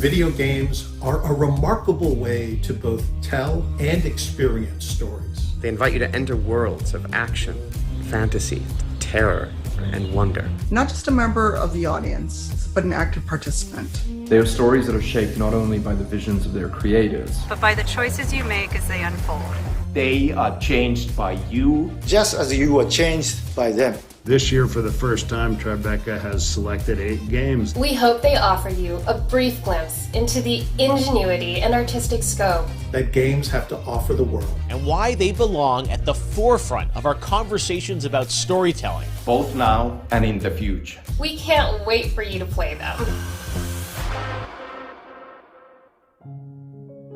Video games are a remarkable way to both tell and experience stories. They invite you to enter worlds of action, fantasy, terror, and wonder. Not just a member of the audience, but an active participant. They are stories that are shaped not only by the visions of their creators, but by the choices you make as they unfold. They are changed by you, just as you were changed by them. This year, for the first time, Tribeca has selected 8 games. We hope they offer you a brief glimpse into the ingenuity and artistic scope that games have to offer the world, and why they belong at the forefront of our conversations about storytelling, both now and in the future. We can't wait for you to play them.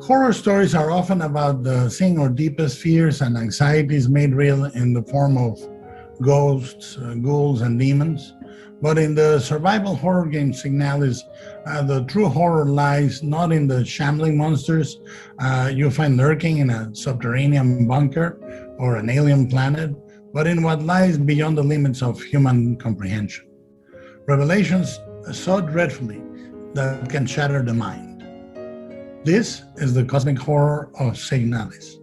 Horror stories are often about seeing our deepest fears and anxieties made real in the form of ghosts, ghouls, and demons. But in the survival horror game Signalis, the true horror lies not in the shambling monsters you find lurking in a subterranean bunker or an alien planet, but in what lies beyond the limits of human comprehension. Revelations so dreadfully that can shatter the mind. This is the cosmic horror of Signalis.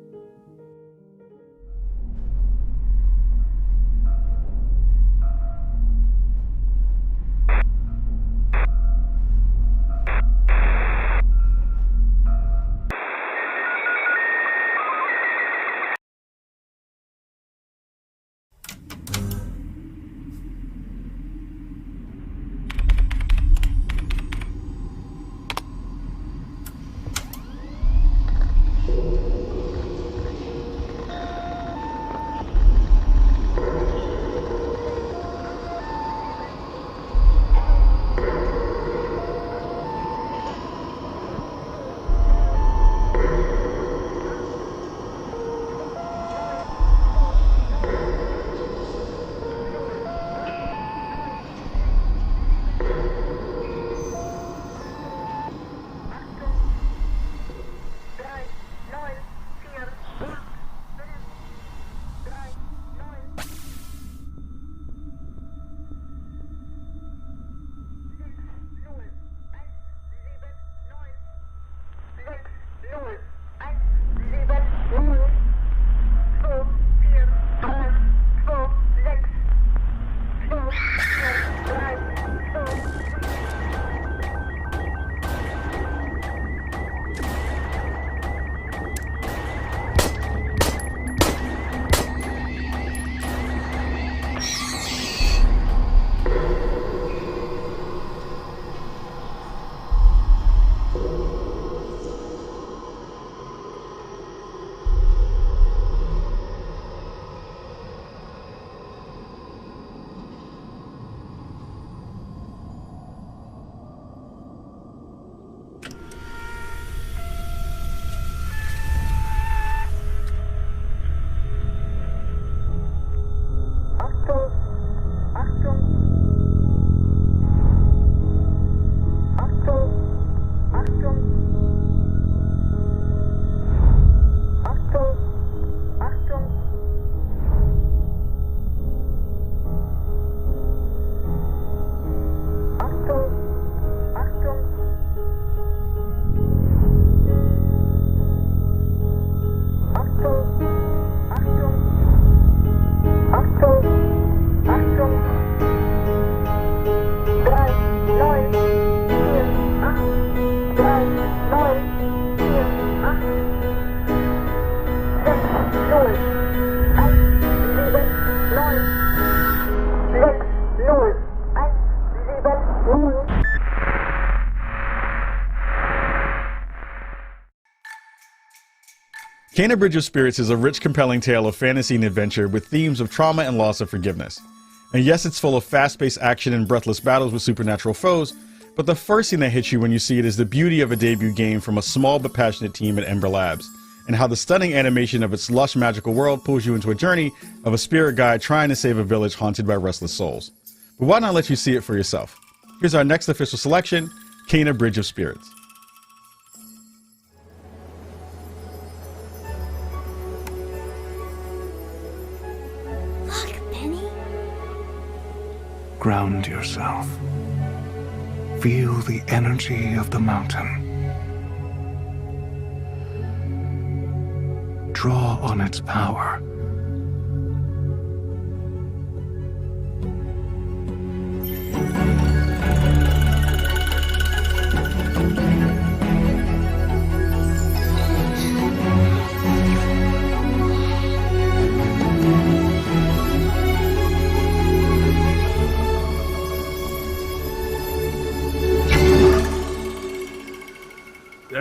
Kena Bridge of Spirits is a rich, compelling tale of fantasy and adventure with themes of trauma and loss of forgiveness. And yes, it's full of fast-paced action and breathless battles with supernatural foes, but the first thing that hits you when you see it is the beauty of a debut game from a small but passionate team at Ember Labs, and how the stunning animation of its lush, magical world pulls you into a journey of a spirit guide trying to save a village haunted by restless souls. But why not let you see it for yourself? Here's our next official selection, Kena Bridge of Spirits. Ground yourself. Feel the energy of the mountain. draw on its power.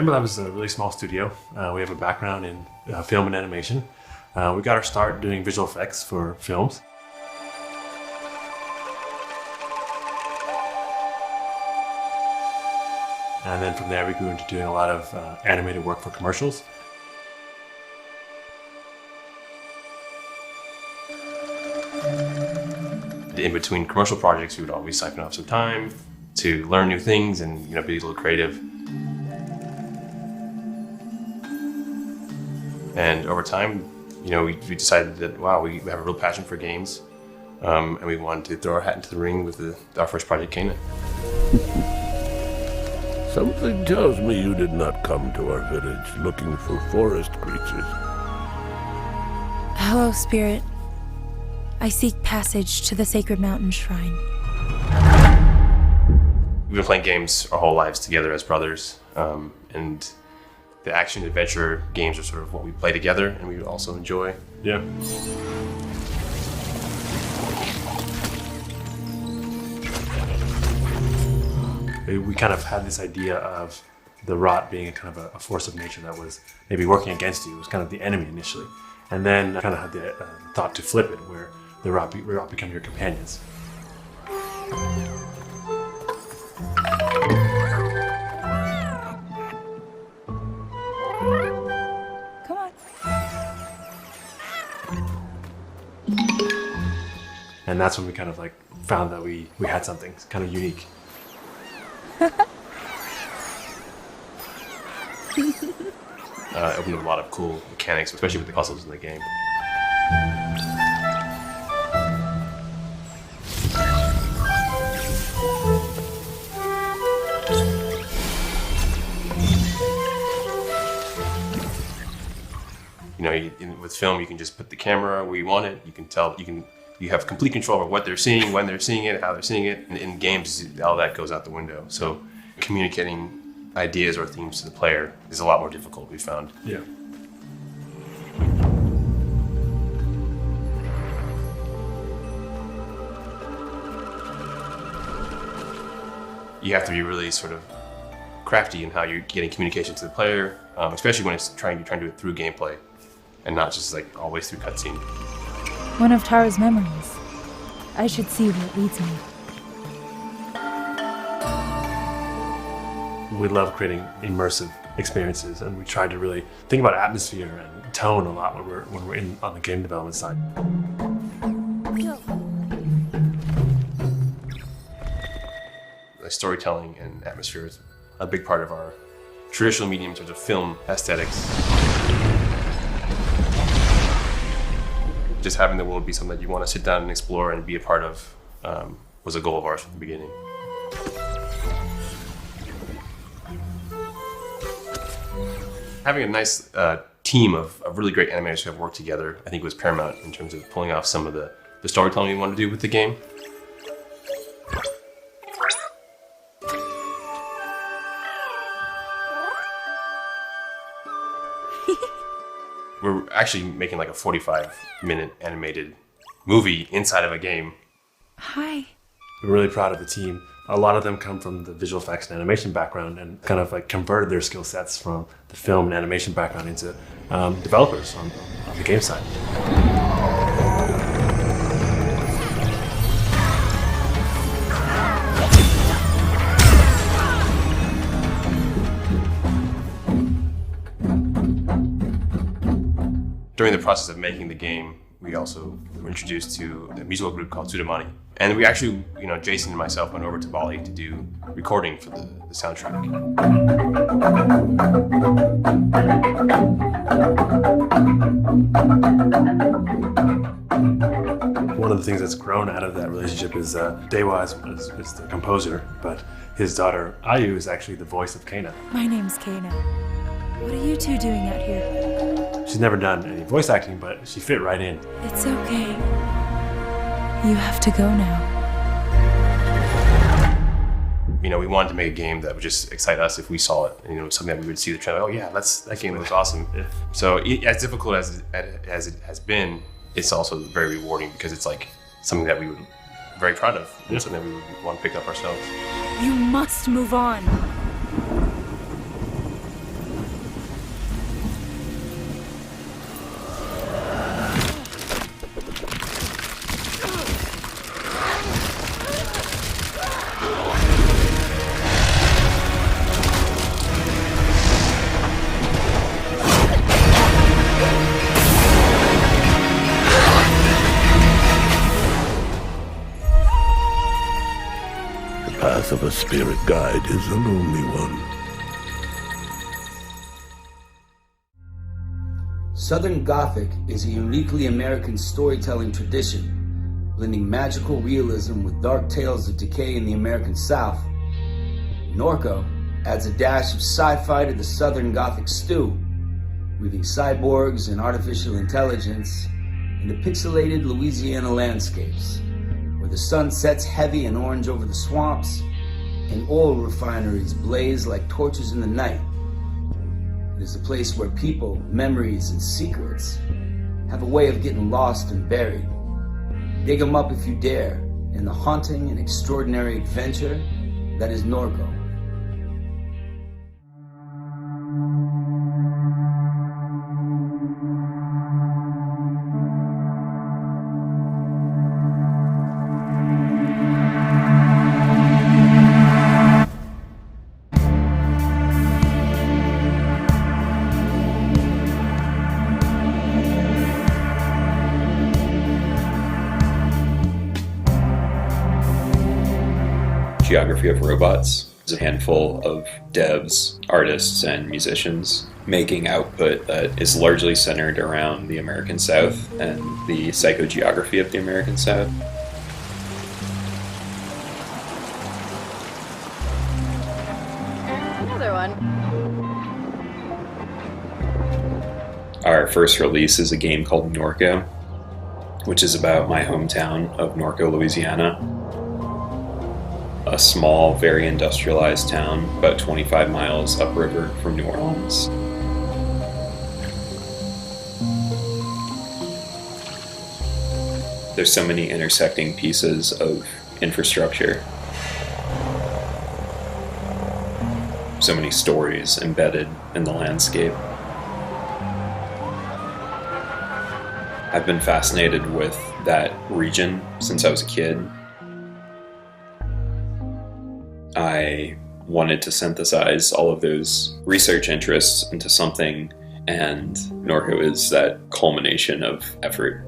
Lab is a really small studio. We have a background in film and animation. We got our start doing visual effects for films. And then from there we grew into doing a lot of animated work for commercials. In between commercial projects, we would always siphon off some time to learn new things and be a little creative. And over time, we decided that, wow, we have a real passion for games, and we wanted to throw our hat into the ring with our first project, Cana. Something tells me you did not come to our village looking for forest creatures. Hello, Spirit. I seek passage to the sacred mountain shrine. We've been playing games our whole lives together as brothers, and the action adventure games are sort of what we play together and we also enjoy. Yeah. We kind of had this idea of the rot being a kind of a force of nature that was maybe working against you. It was kind of the enemy initially. And then I kind of had the thought to flip it, where the rot become your companions. And that's when we kind of found that we had something kind of unique. It opened up a lot of cool mechanics, especially with the puzzles in the game. With film, you can just put the camera where you want it. You can tell, you have complete control over what they're seeing, when they're seeing it, how they're seeing it. And in games, all that goes out the window. So communicating ideas or themes to the player is a lot more difficult, we found. Yeah. You have to be really sort of crafty in how you're getting communication to the player, especially when you're trying to do it through gameplay and not just always through cutscene. One of Tara's memories. I should see where it leads me. We love creating immersive experiences, and we try to really think about atmosphere and tone a lot when we're on the game development side. Storytelling and atmosphere is a big part of our traditional medium in terms of film aesthetics. Just having the world be something that you want to sit down and explore and be a part of was a goal of ours from the beginning. Having a nice team of really great animators who have worked together, I think, was paramount in terms of pulling off some of the storytelling we wanted to do with the game. We're actually making a 45-minute animated movie inside of a game. Hi. We're really proud of the team. A lot of them come from the visual effects and animation background and kind of converted their skill sets from the film and animation background into developers on the game side. During the process of making the game, we also were introduced to a musical group called Sudamani. And we actually, Jason and myself went over to Bali to do recording for the soundtrack. One of the things that's grown out of that relationship is Dewa is the composer, but his daughter Ayu is actually the voice of Cana. My name's Cana. What are you two doing out here? She's never done any voice acting, but she fit right in. It's okay. You have to go now. You know, we wanted to make a game that would just excite us if we saw it. You know, something that we would see the trailer. Oh yeah, that game looks awesome. Yeah. So as difficult as it has been, it's also very rewarding because it's like something that we would be very proud of. Yeah. Something that we would want to pick up ourselves. You must move on. The path of a spirit guide is a lonely one. Southern Gothic is a uniquely American storytelling tradition, blending magical realism with dark tales of decay in the American South. Norco adds a dash of sci-fi to the Southern Gothic stew, weaving cyborgs and artificial intelligence into pixelated Louisiana landscapes, where the sun sets heavy and orange over the swamps, and oil refineries blaze like torches in the night. It is a place where people, memories, and secrets have a way of getting lost and buried. Dig them up if you dare in the haunting and extraordinary adventure that is Norco. Geography of robots. There's a handful of devs, artists, and musicians making output that is largely centered around the American South and the psychogeography of the American South. Another one. Our first release is a game called Norco, which is about my hometown of Norco, Louisiana. A small, very industrialized town about 25 miles upriver from New Orleans. There's so many intersecting pieces of infrastructure. So many stories embedded in the landscape. I've been fascinated with that region since I was a kid. I wanted to synthesize all of those research interests into something, and Norco is that culmination of effort.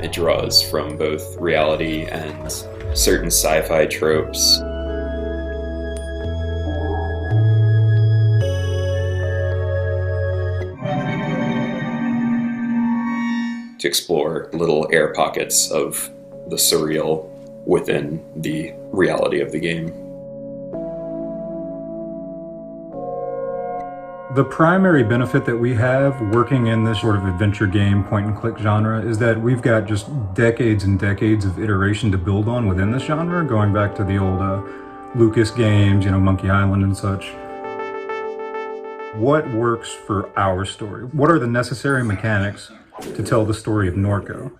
It draws from both reality and certain sci-fi tropes. To explore little air pockets of the surreal within the reality of the game. The primary benefit that we have working in this sort of adventure game point-and-click genre is that we've got just decades and decades of iteration to build on within this genre, going back to the old Lucas games, Monkey Island and such. What works for our story? What are the necessary mechanics to tell the story of Norco?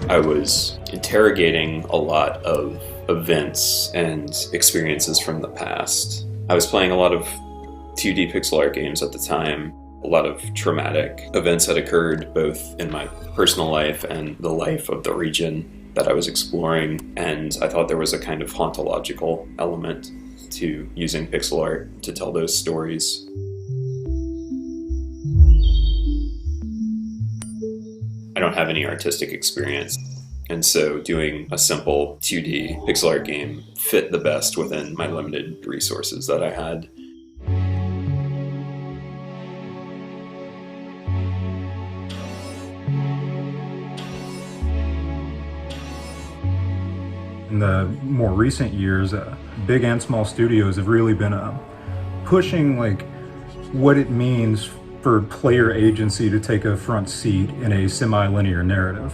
I was interrogating a lot of events and experiences from the past. I was playing a lot of 2D pixel art games at the time, a lot of traumatic events that occurred both in my personal life and the life of the region. that I was exploring, and I thought there was a kind of hauntological element to using pixel art to tell those stories. I don't have any artistic experience, and so doing a simple 2D pixel art game fit the best within my limited resources that I had. In the more recent years, big and small studios have really been pushing like what it means for player agency to take a front seat in a semi-linear narrative.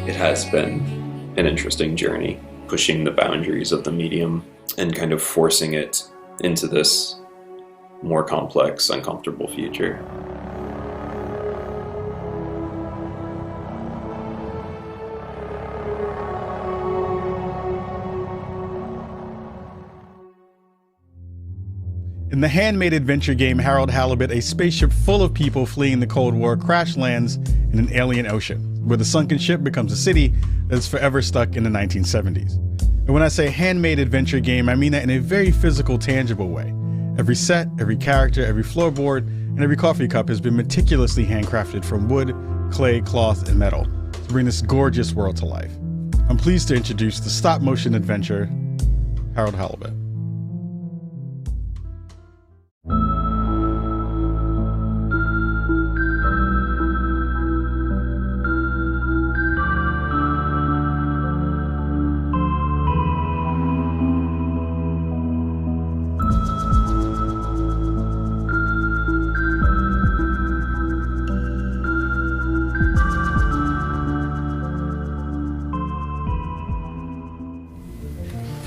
It has been an interesting journey, pushing the boundaries of the medium and kind of forcing it into this more complex, uncomfortable future. In the handmade adventure game Harold Halibut, a spaceship full of people fleeing the Cold War crash lands in an alien ocean, where the sunken ship becomes a city that is forever stuck in the 1970s. And when I say handmade adventure game, I mean that in a very physical, tangible way. Every set, every character, every floorboard, and every coffee cup has been meticulously handcrafted from wood, clay, cloth, and metal to bring this gorgeous world to life. I'm pleased to introduce the stop-motion adventure, Harold Halibut.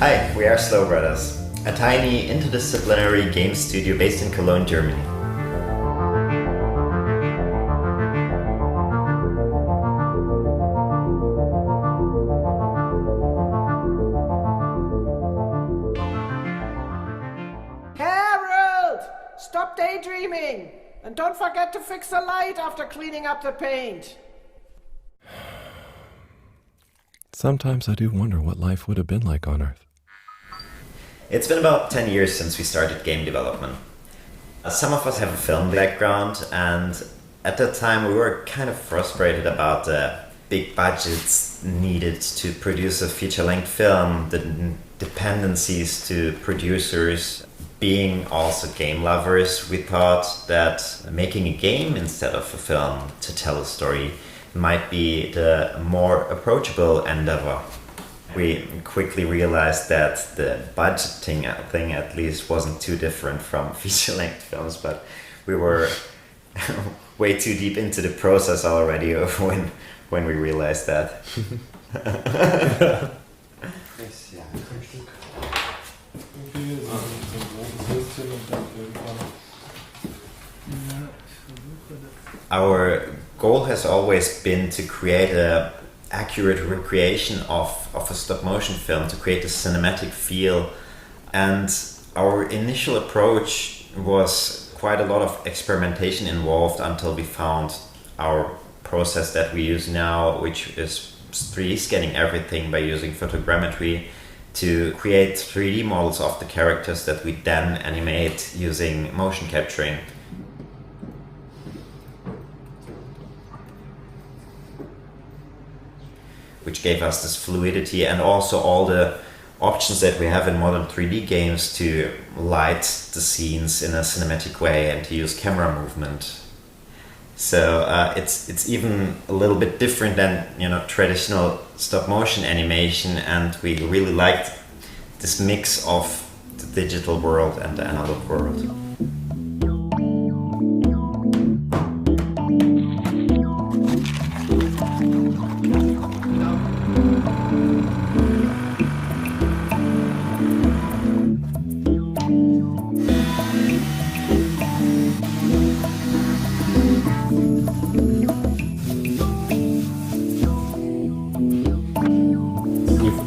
Hi, we are Slow Brothers, a tiny interdisciplinary game studio based in Cologne, Germany. Harold! Stop daydreaming! And don't forget to fix the light after cleaning up the paint. Sometimes I do wonder what life would have been like on Earth. It's been about 10 years since we started game development. Some of us have a film background, and at that time we were kind of frustrated about the big budgets needed to produce a feature-length film, the dependencies to producers. Being also game lovers, we thought that making a game instead of a film to tell a story might be the more approachable endeavor. We quickly realized that the budgeting thing at least wasn't too different from feature-length films, but we were way too deep into the process already of when we realized that. Our goal has always been to create an accurate recreation of a stop-motion film, to create a cinematic feel. And our initial approach was quite a lot of experimentation involved until we found our process that we use now, which is 3D scanning everything by using photogrammetry to create 3D models of the characters that we then animate using motion capturing. Which gave us this fluidity and also all the options that we have in modern 3D games to light the scenes in a cinematic way and to use camera movement. So it's even a little bit different than traditional stop motion animation, and we really liked this mix of the digital world and the analog world.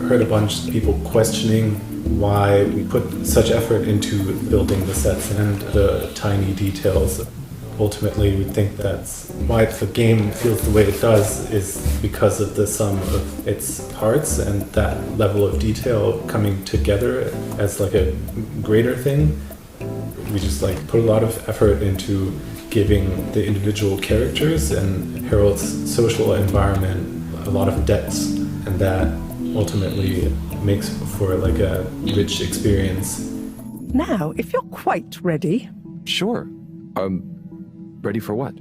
Heard a bunch of people questioning why we put such effort into building the sets and the tiny details. Ultimately, we think that's why the game feels the way it does is because of the sum of its parts and that level of detail coming together as like a greater thing. We just like put a lot of effort into giving the individual characters and Harold's social environment a lot of depths, and that ultimately makes for like a rich experience. Now, if you're quite ready. Sure. Ready for what?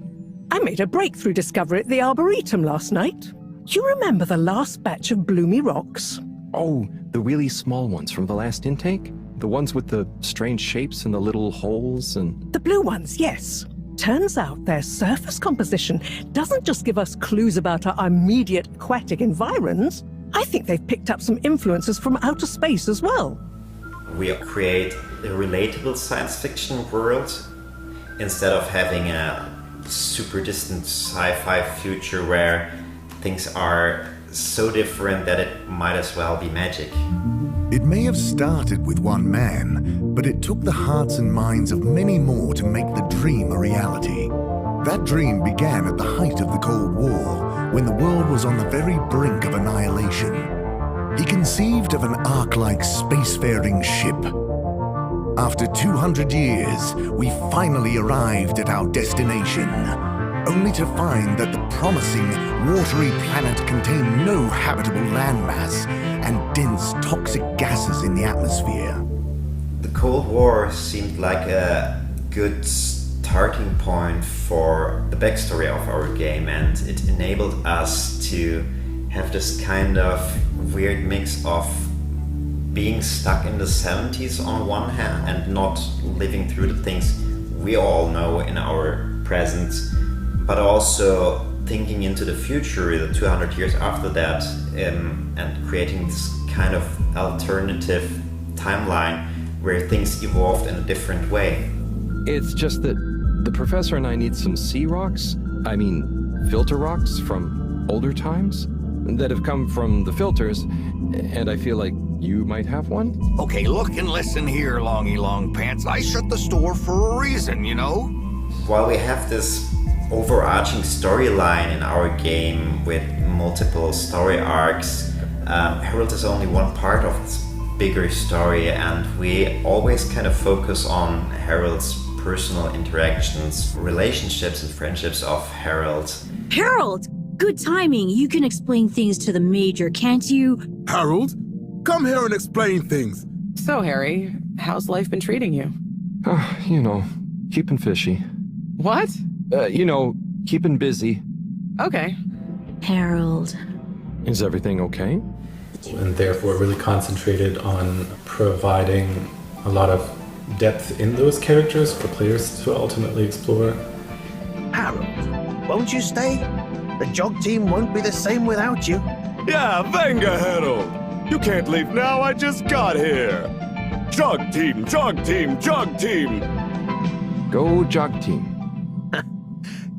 I made a breakthrough discovery at the Arboretum last night. Do you remember the last batch of bloomy rocks? Oh, the really small ones from the last intake? The ones with the strange shapes and the little holes and... The blue ones, yes. Turns out their surface composition doesn't just give us clues about our immediate aquatic environs. I think they've picked up some influences from outer space as well. We create a relatable science fiction world instead of having a super distant sci-fi future where things are so different that it might as well be magic. It may have started with one man, but it took the hearts and minds of many more to make the dream a reality. That dream began at the height of the Cold War, when the world was on the very brink of annihilation. He conceived of an ark-like spacefaring ship. After 200 years, we finally arrived at our destination, only to find that the promising, watery planet contained no habitable landmass and dense toxic gases in the atmosphere. The Cold War seemed like a good starting point for the backstory of our game, and it enabled us to have this kind of weird mix of being stuck in the 70s on one hand and not living through the things we all know in our present, but also thinking into the future, the 200 years after that, and creating this kind of alternative timeline where things evolved in a different way. It's just that the professor and I need some sea rocks, filter rocks from older times that have come from the filters, and I feel like you might have one? Okay, look and listen here, Longy Long Pants. I shut the store for a reason, you know? While we have this overarching storyline in our game with multiple story arcs, Harold is only one part of this bigger story, and we always kind of focus on Harold's personal interactions, relationships and friendships of Harold. Harold! Good timing. You can explain things to the Major, can't you? Harold? Come here and explain things. So, Harry, how's life been treating you? Keeping fishy. What? Keeping busy. Okay. Harold. Is everything okay? And therefore really concentrated on providing a lot of depth in those characters for players to ultimately explore. Harold, won't you stay? The jog team won't be the same without you. Yeah, venga, Harold! You can't leave now, I just got here! Jog team, jog team, jog team! Go jog team.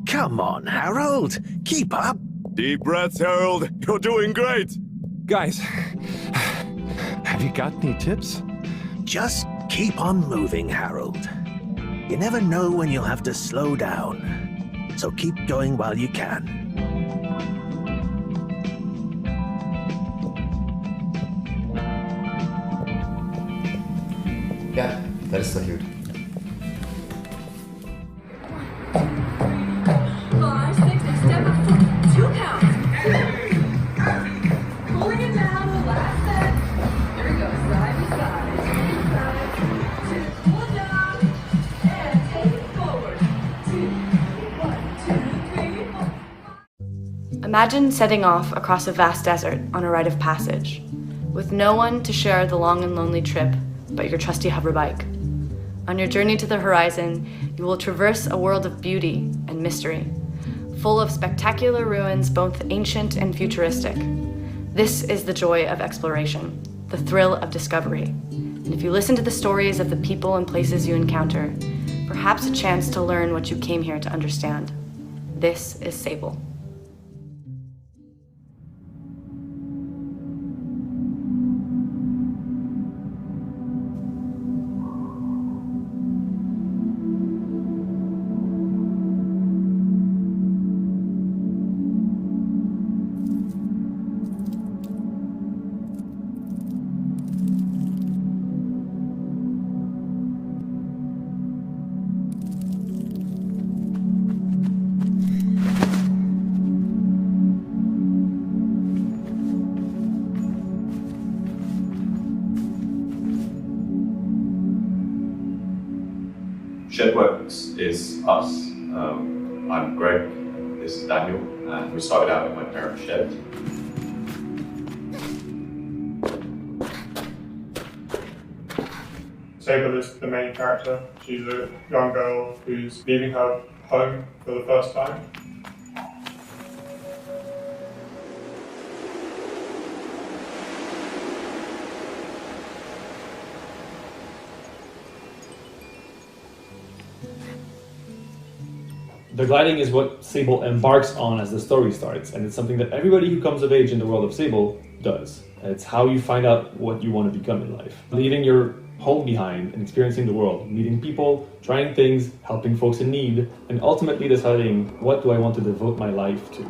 Come on, Harold! Keep up! Deep breaths, Harold! You're doing great! Guys, have you got any tips? Just keep on moving, Harold. You never know when you'll have to slow down. So keep going while you can. Ja, dat is toch goed. Imagine setting off across a vast desert on a rite of passage, with no one to share the long and lonely trip but your trusty hover bike. On your journey to the horizon, you will traverse a world of beauty and mystery, full of spectacular ruins, both ancient and futuristic. This is the joy of exploration, the thrill of discovery. And if you listen to the stories of the people and places you encounter, perhaps a chance to learn what you came here to understand. This is Sable. Shedworks is us. I'm Greg, this is Daniel, and we started out in my parents' shed. Sable is the main character. She's a young girl who's leaving her home for the first time. The gliding is what Sable embarks on as the story starts, and it's something that everybody who comes of age in the world of Sable does. It's how you find out what you want to become in life. Leaving your home behind and experiencing the world, meeting people, trying things, helping folks in need, and ultimately deciding what do I want to devote my life to.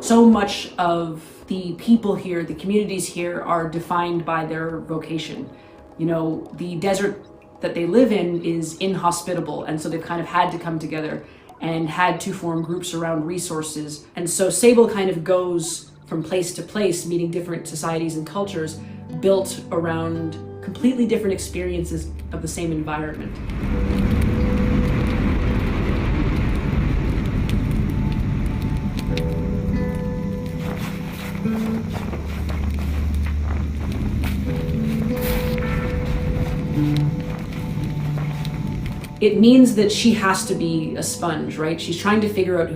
So much of the people here, the communities here, are defined by their vocation. You know, the desert that they live in is inhospitable, and so they've kind of had to come together and had to form groups around resources. And so Sable kind of goes from place to place, meeting different societies and cultures, built around completely different experiences of the same environment. It means that she has to be a sponge, right? She's trying to figure out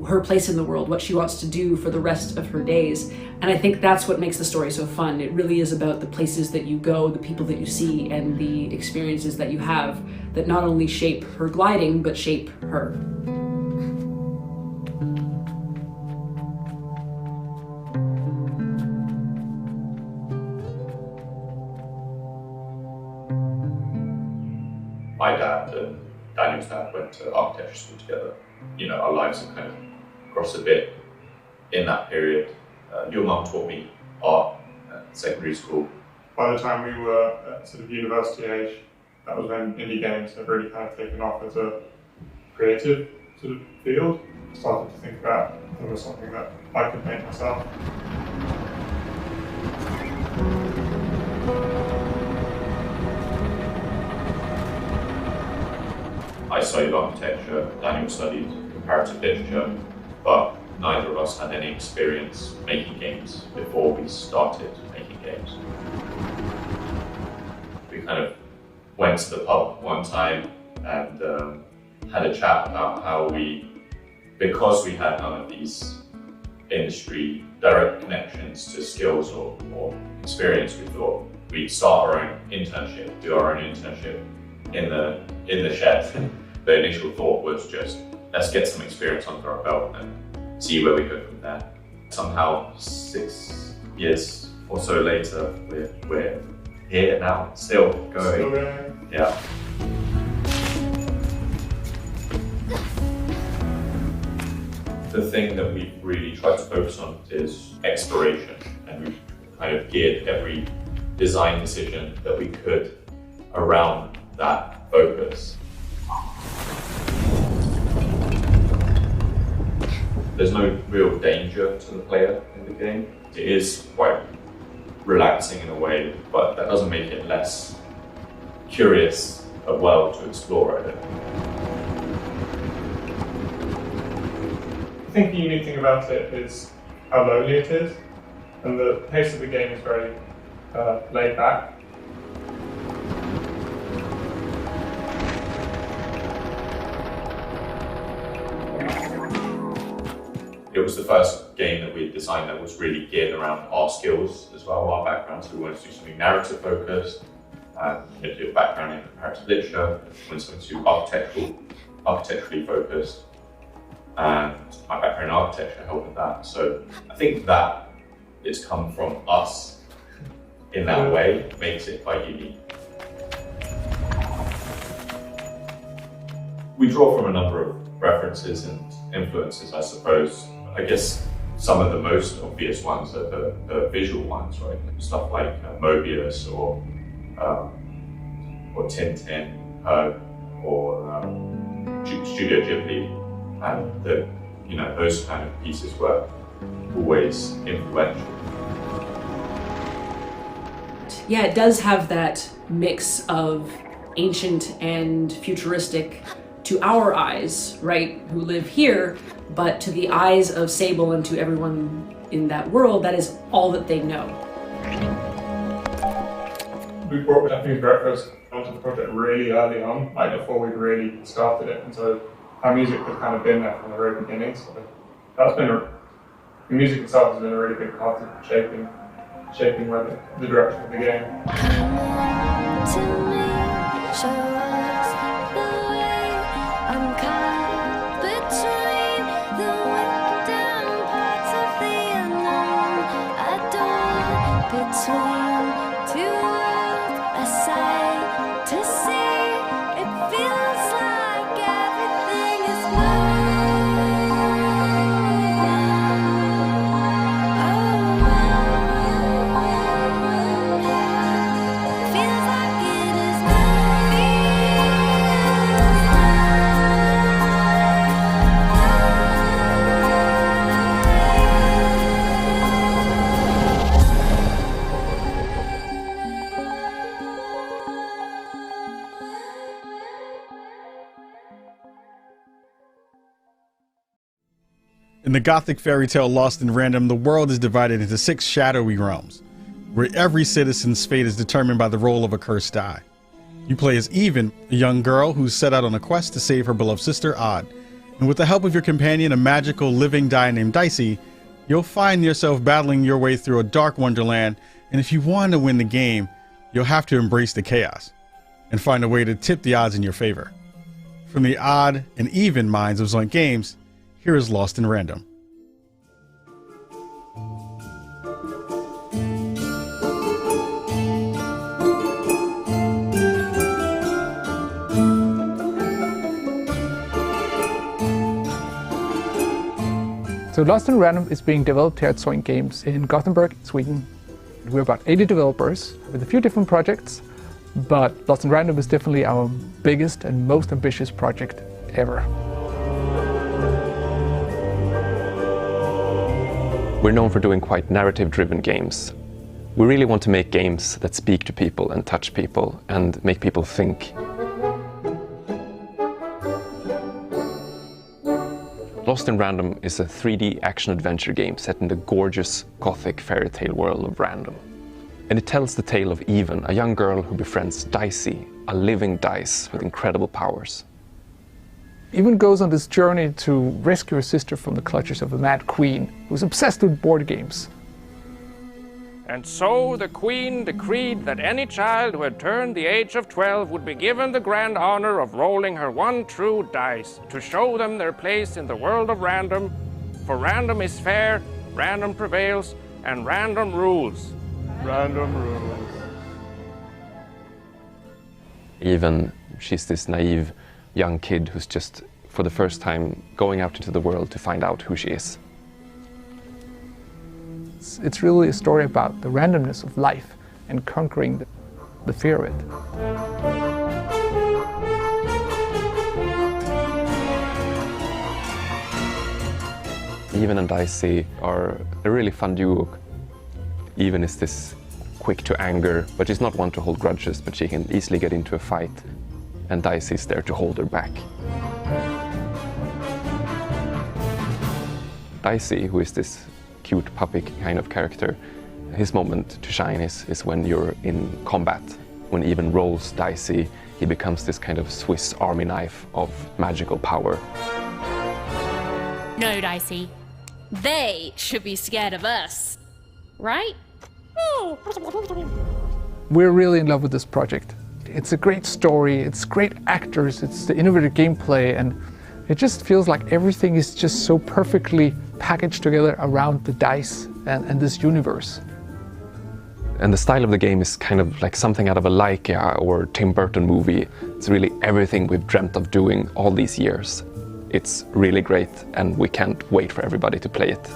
her place in the world, what she wants to do for the rest of her days. And I think that's what makes the story so fun. It really is about the places that you go, the people that you see, and the experiences that you have that not only shape her gliding, but shape her. My dad and Daniel's dad went to architecture school together. You know, our lives have kind of crossed a bit in that period. Your mum taught me art at secondary school. By the time we were at sort of university age, that was when indie games have really kind of taken off as a creative sort of field. I started to think about if there was something that I could make myself. I studied architecture, Daniel studied comparative literature, but neither of us had any experience making games before we started making games. We kind of went to the pub one time and had a chat about how because we had none of these industry direct connections to skills or experience, we thought we'd start our own internship, do our own internship in the shed. The initial thought was just, let's get some experience under our belt and see where we go from there. Somehow 6 years or so later, we're here now, still going. Still going. Yeah. The thing that we've really tried to focus on is exploration, and we've kind of geared every design decision that we could around that focus. There's no real danger to the player in the game. It is quite relaxing in a way, but that doesn't make it less curious a world to explore, I think. I think the unique thing about it is how lonely it is, and the pace of the game is very laid back. It was the first game that we had designed that was really geared around our skills as well, our background. So we wanted to do something narrative focused, we had a background in comparative literature, we wanted something to architecturally focused, and my background in architecture helped with that. So I think that it's come from us in that way makes it quite unique. We draw from a number of references and influences, I suppose. I guess some of the most obvious ones are the visual ones, right? Stuff like Mobius or Tintin, or Studio Ghibli, and those kind of pieces were always influential. yeah, it does have that mix of ancient and futuristic to our eyes, right, who live here, but to the eyes of Sable and to everyone in that world, that is all that they know. We brought Japanese breakfast onto the project really early on, like before we'd really started it, and so our music has kind of been there from the very beginning. So that's been the music itself has been a really big part of shaping where the direction of the game. In the Gothic fairy tale Lost in Random, the world is divided into 6 shadowy realms, where every citizen's fate is determined by the roll of a cursed die. You play as Even, a young girl who's set out on a quest to save her beloved sister, Odd. And with the help of your companion, a magical living die named Dicey, you'll find yourself battling your way through a dark wonderland, and if you want to win the game, you'll have to embrace the chaos and find a way to tip the odds in your favor. From the Odd and Even minds of Zoink Games, here is Lost in Random. So Lost in Random is being developed here at Zoink Games in Gothenburg, Sweden. We're about 80 developers with a few different projects, but Lost in Random is definitely our biggest and most ambitious project ever. We're known for doing quite narrative-driven games. We really want to make games that speak to people and touch people and make people think. Lost in Random is a 3D action-adventure game set in the gorgeous Gothic fairy tale world of Random. And it tells the tale of Even, a young girl who befriends Dicey, a living dice with incredible powers. Even goes on this journey to rescue her sister from the clutches of a mad queen who's obsessed with board games. And so the queen decreed that any child who had turned the age of 12 would be given the grand honor of rolling her one true dice to show them their place in the world of Random. For Random is fair, Random prevails, and Random rules. Random rules. Even she's this naive young kid who's just, for the first time, going out into the world to find out who she is. It's really a story about the randomness of life and conquering the fear of it. Even and Dicey are a really fun duo. Even is this quick to anger, but she's not one to hold grudges, but she can easily get into a fight. And Dicey is there to hold her back. Dicey, who is this cute puppy kind of character, his moment to shine is when you're in combat. When Even rolls Dicey, he becomes this kind of Swiss army knife of magical power. No, Dicey. They should be scared of us, right? We're really in love with this project. It's a great story, it's great actors, it's the innovative gameplay, and it just feels like everything is just so perfectly packaged together around the dice and this universe. And the style of the game is kind of like something out of a Laika or Tim Burton movie. It's really everything we've dreamt of doing all these years. It's really great, and we can't wait for everybody to play it.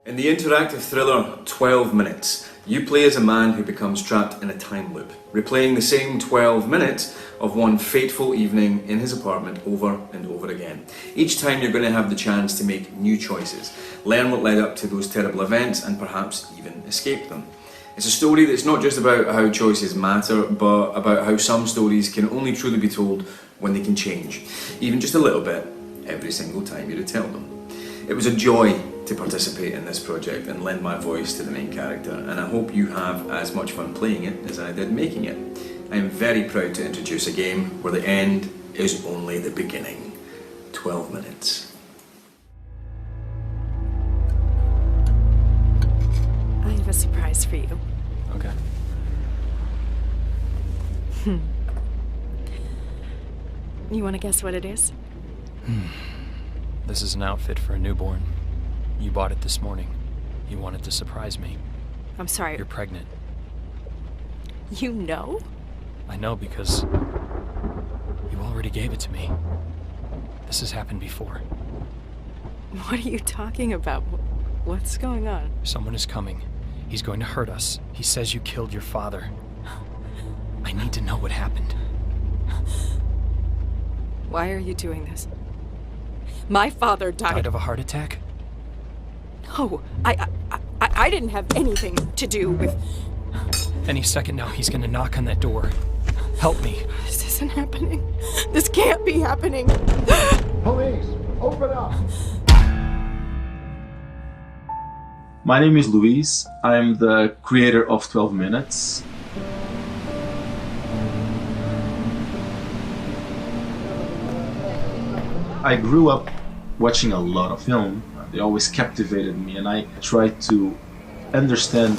In the interactive thriller 12 Minutes, You play as a man who becomes trapped in a time loop, replaying the same 12 minutes of one fateful evening in his apartment over and over again. Each time you're going to have the chance to make new choices, learn what led up to those terrible events, and perhaps even escape them. It's a story that's not just about how choices matter, but about how some stories can only truly be told when they can change, even just a little bit, every single time you retell them. It was a joy to participate in this project and lend my voice to the main character, and I hope you have as much fun playing it as I did making it. I am very proud to introduce a game where the end is only the beginning. 12 minutes. I have a surprise for you. Okay. You want to guess what it is? This is an outfit for a newborn. You bought it this morning. You wanted to surprise me. I'm sorry. You're pregnant. You know? I know because you already gave it to me. This has happened before. What are you talking about? What's going on? Someone is coming. He's going to hurt us. He says you killed your father. I need to know what happened. Why are you doing this? My father died. Died of a heart attack? No, I didn't have anything to do with... Any second now, he's gonna knock on that door. Help me. This isn't happening. This can't be happening. Police, open up. My name is Luis. I'm the creator of 12 Minutes. I grew up watching a lot of film. They always captivated me, and I tried to understand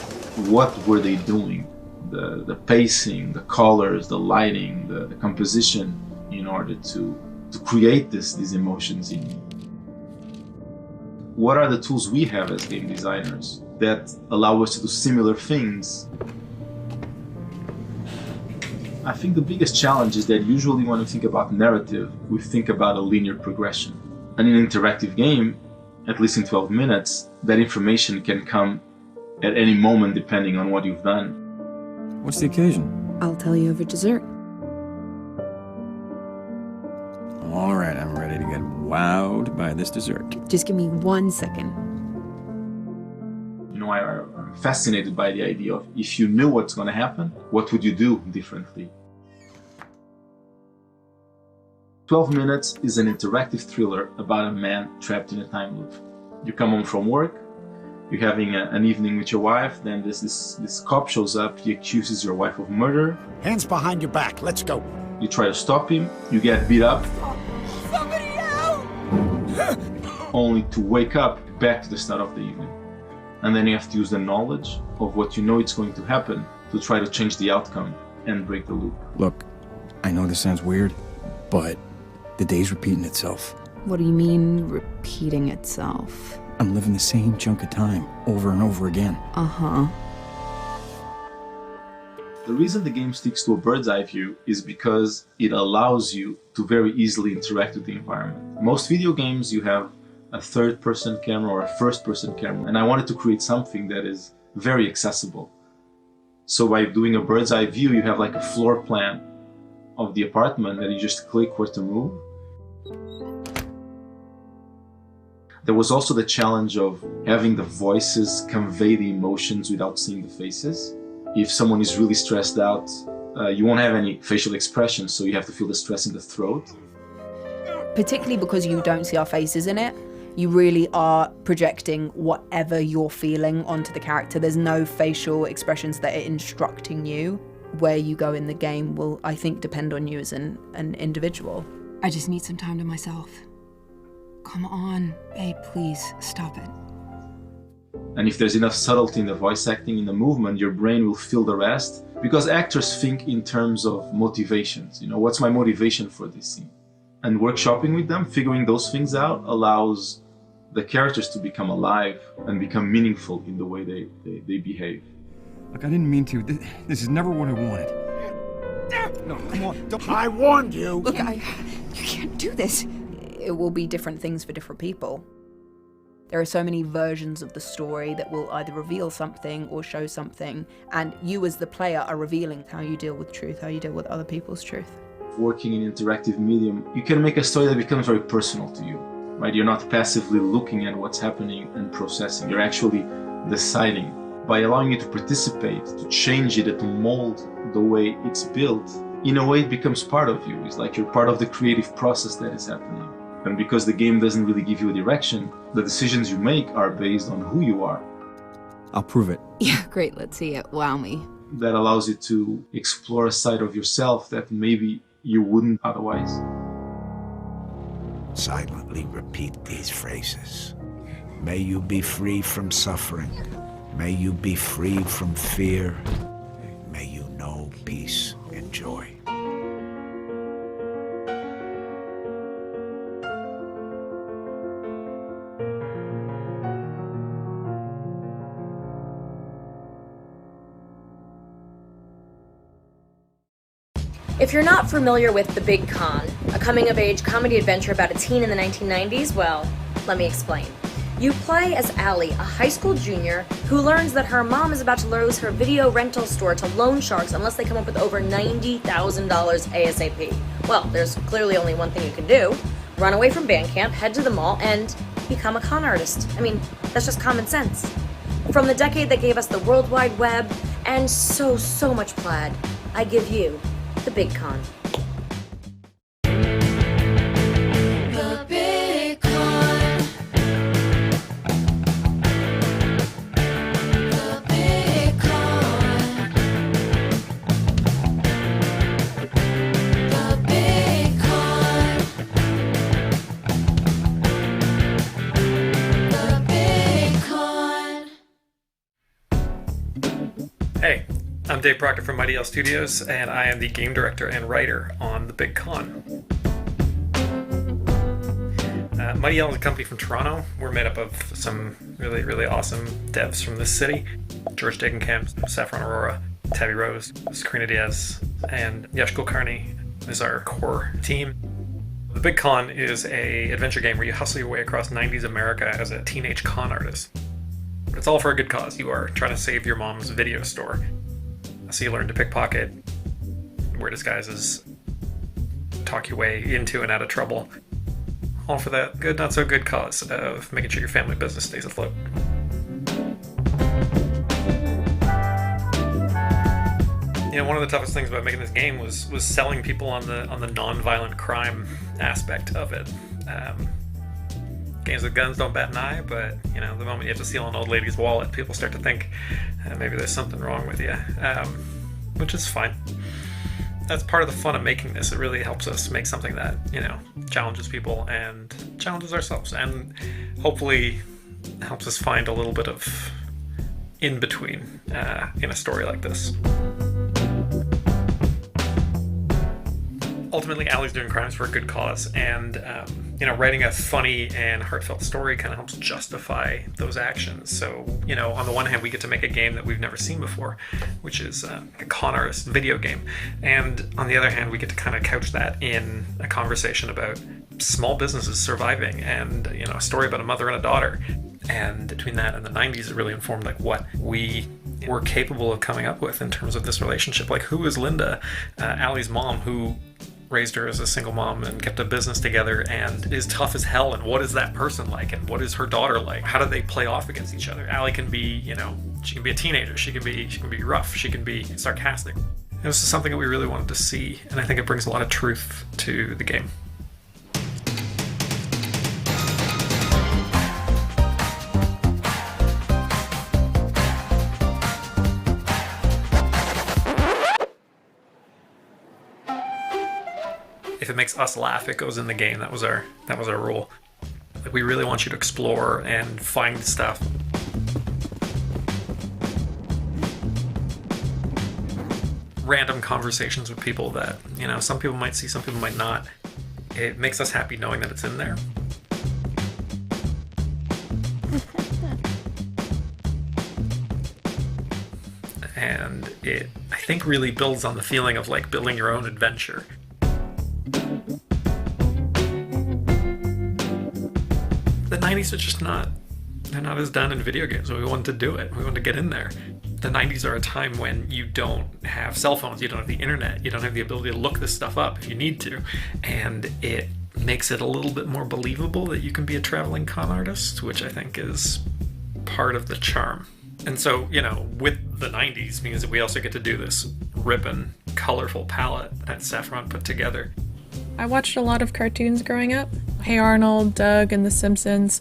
what were they doing. The pacing, the colors, the lighting, the composition, in order to create these emotions in me. What are the tools we have as game designers that allow us to do similar things? I think the biggest challenge is that usually when we think about narrative, we think about a linear progression. And in an interactive game, at least in 12 minutes, that information can come at any moment depending on what you've done. What's the occasion? I'll tell you over dessert. All right, I'm ready to get wowed by this dessert. Just give me 1 second. You know, I'm fascinated by the idea of if you knew what's going to happen, what would you do differently? 12 Minutes is an interactive thriller about a man trapped in a time loop. You come home from work, you're having an evening with your wife, then this cop shows up, he accuses your wife of murder. Hands behind your back, let's go. You try to stop him, you get beat up. Somebody help! Only to wake up back to the start of the evening. And then you have to use the knowledge of what you know it's going to happen to try to change the outcome and break the loop. Look, I know this sounds weird, but the day's repeating itself. What do you mean, repeating itself? I'm living the same chunk of time over and over again. Uh-huh. The reason the game sticks to a bird's eye view is because it allows you to very easily interact with the environment. Most video games, you have a third-person camera or a first-person camera, and I wanted to create something that is very accessible. So by doing a bird's eye view, you have like a floor plan of the apartment that you just click where to move. There was also the challenge of having the voices convey the emotions without seeing the faces. If someone is really stressed out, you won't have any facial expression, so you have to feel the stress in the throat. Particularly because you don't see our faces in it, you really are projecting whatever you're feeling onto the character. There's no facial expressions that are instructing you. Where you go in the game will, I think, depend on you as an individual. I just need some time to myself. Come on, babe, please, stop it. And if there's enough subtlety in the voice acting, in the movement, your brain will fill the rest. Because actors think in terms of motivations. You know, what's my motivation for this scene? And workshopping with them, figuring those things out, allows the characters to become alive and become meaningful in the way they behave. Look, I didn't mean to. This is never what I wanted. No, come on. I warned you. Look, you can't do this. It will be different things for different people. There are so many versions of the story that will either reveal something or show something, and you as the player are revealing how you deal with truth, how you deal with other people's truth. Working in interactive medium, you can make a story that becomes very personal to you, right? You're not passively looking at what's happening and processing. You're actually deciding. By allowing you to participate, to change it, and to mold the way it's built, in a way it becomes part of you. It's like you're part of the creative process that is happening. And because the game doesn't really give you a direction, the decisions you make are based on who you are. I'll prove it. Yeah, great, let's see it. Wow me. That allows you to explore a side of yourself that maybe you wouldn't otherwise. Silently repeat these phrases. May you be free from suffering. May you be free from fear. May you know peace and joy. If you're not familiar with The Big Con, a coming-of-age comedy adventure about a teen in the 1990s, well, let me explain. You play as Allie, a high school junior who learns that her mom is about to lose her video rental store to loan sharks unless they come up with over $90,000 ASAP. Well, there's clearly only one thing you can do. Run away from band camp, head to the mall, and become a con artist. I mean, that's just common sense. From the decade that gave us the World Wide Web and so much plaid, I give you The Big Con. The Big Con. The Big Con. The Big Con. The Big Con. Hey, I'm Dave Proctor from Mighty L Studios, and I am the game director and writer on The Big Con. Mighty L is a company from Toronto. We're made up of some really awesome devs from this city. George Degenkamp, Saffron Aurora, Tabby Rose, Sakrina Diaz, and Yash Kulkarni is our core team. The Big Con is a adventure game where you hustle your way across 90s America as a teenage con artist. It's all for a good cause. You are trying to save your mom's video store. So you learn to pickpocket, wear disguises, talk your way into and out of trouble. All for that good, not so good cause of making sure your family business stays afloat. You know, one of the toughest things about making this game was selling people on the non-violent crime aspect of it. Games with guns don't bat an eye, but you know, the moment you have to steal an old lady's wallet, people start to think maybe there's something wrong with you, which is fine. That's part of the fun of making this. It really helps us make something that, you know, challenges people and challenges ourselves, and hopefully helps us find a little bit of in-between in a story like this. Ultimately, Allie's doing crimes for a good cause, and you know, writing a funny and heartfelt story kind of helps justify those actions. So, you know, on the one hand, we get to make a game that we've never seen before, which is a con artist video game, and on the other hand, we get to kind of couch that in a conversation about small businesses surviving, and you know, a story about a mother and a daughter. And between that and the 90s, it really informed like what we were capable of coming up with in terms of this relationship. Like, who is Linda, Allie's mom, who raised her as a single mom and kept a business together and is tough as hell, and what is that person like, and what is her daughter like? How do they play off against each other? Allie can be, you know, she can be a teenager, she can be rough, she can be sarcastic. And this is something that we really wanted to see, and I think it brings a lot of truth to the game. If it makes us laugh, it goes in the game. That was our rule. Like, we really want you to explore and find stuff. Random conversations with people that, you know, some people might see, some people might not. It makes us happy knowing that it's in there. And it, I think, really builds on the feeling of like building your own adventure. The 90s are just not they're not as done in video games, but we wanted to do it. We wanted to get in there. The 90s are a time when you don't have cell phones, you don't have the internet, you don't have the ability to look this stuff up if you need to, and it makes it a little bit more believable that you can be a traveling con artist, which I think is part of the charm. And so, you know, with the 90s means that we also get to do this ripping, colorful palette that Saffron put together. I watched a lot of cartoons growing up. Hey Arnold, Doug, and The Simpsons.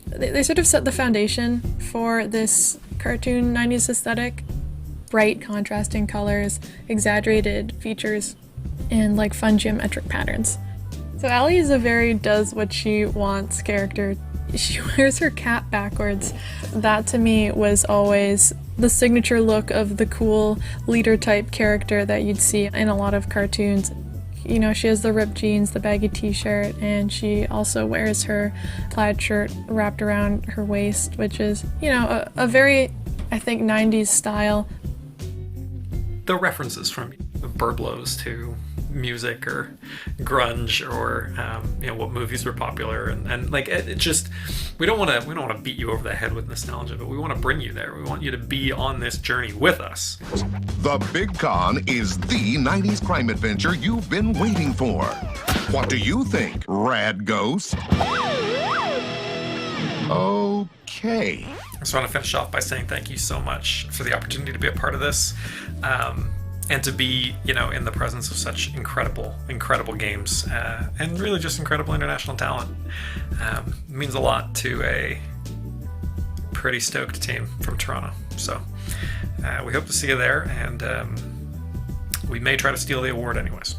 They sort of set the foundation for this cartoon 90s aesthetic. Bright, contrasting colors, exaggerated features, and like fun geometric patterns. So Allie is a very does what she wants character. She wears her cap backwards. That to me was always the signature look of the cool leader type character that you'd see in a lot of cartoons. You know, she has the ripped jeans, the baggy t-shirt, and she also wears her plaid shirt wrapped around her waist, which is, you know, a very, I think, 90s style. The references from Burblos to music or grunge or you know, what movies were popular, and like it just, we don't want to beat you over the head with nostalgia, but we want to bring you there. We want you to be on this journey with us. The Big Con is the 90s crime adventure you've been waiting for. What do you think, Rad Ghost? Okay. I just want to finish off by saying thank you so much for the opportunity to be a part of this. And to be, you know, in the presence of such incredible games, and really just incredible international talent. Means a lot to a pretty stoked team from Toronto. So we hope to see you there, and we may try to steal the award anyways.